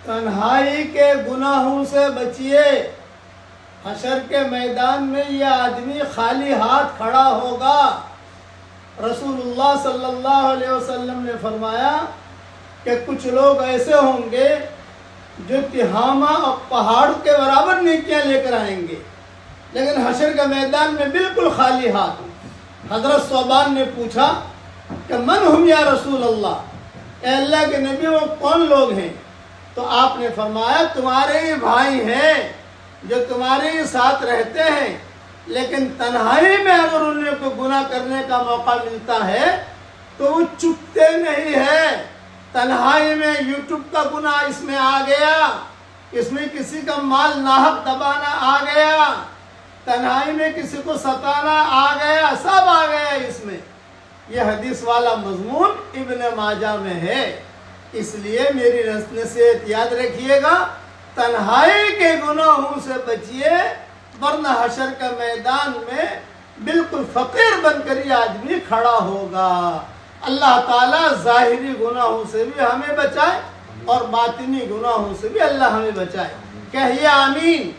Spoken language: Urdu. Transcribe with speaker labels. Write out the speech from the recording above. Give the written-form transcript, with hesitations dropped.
Speaker 1: تنہائی کے گناہوں سے بچیے. حشر کے میدان میں یہ آدمی خالی ہاتھ کھڑا ہوگا. رسول اللہ صلی اللہ علیہ وسلم نے فرمایا کہ کچھ لوگ ایسے ہوں گے جو تہامہ اور پہاڑ کے برابر نیکیاں لے کر آئیں گے، لیکن حشر کے میدان میں بالکل خالی ہاتھ. حضرت ثوبان نے پوچھا کہ من ہم یا رسول اللہ، اے اللہ کے نبی وہ کون لوگ ہیں؟ تو آپ نے فرمایا تمہارے ہی بھائی ہیں جو تمہارے ہی ساتھ رہتے ہیں، لیکن تنہائی میں اگر انہیں کوئی گناہ کرنے کا موقع ملتا ہے تو وہ چپتے نہیں ہے. تنہائی میں یوٹیوب کا گناہ اس میں آ گیا، اس میں کسی کا مال ناحق دبانا آ گیا، تنہائی میں کسی کو ستانا آ گیا، سب آ گیا اس میں. یہ حدیث والا مضمون ابن ماجہ میں ہے. اس لیے میری نصیحت یاد رکھیے گا، تنہائی کے گناہوں سے بچیے، ورنہ حشر کا میدان میں بالکل فقیر بن کر یہ آدمی کھڑا ہوگا. اللہ تعالیٰ ظاہری گناہوں سے بھی ہمیں بچائے اور باطنی گناہوں سے بھی اللہ ہمیں بچائے. کہیے آمین.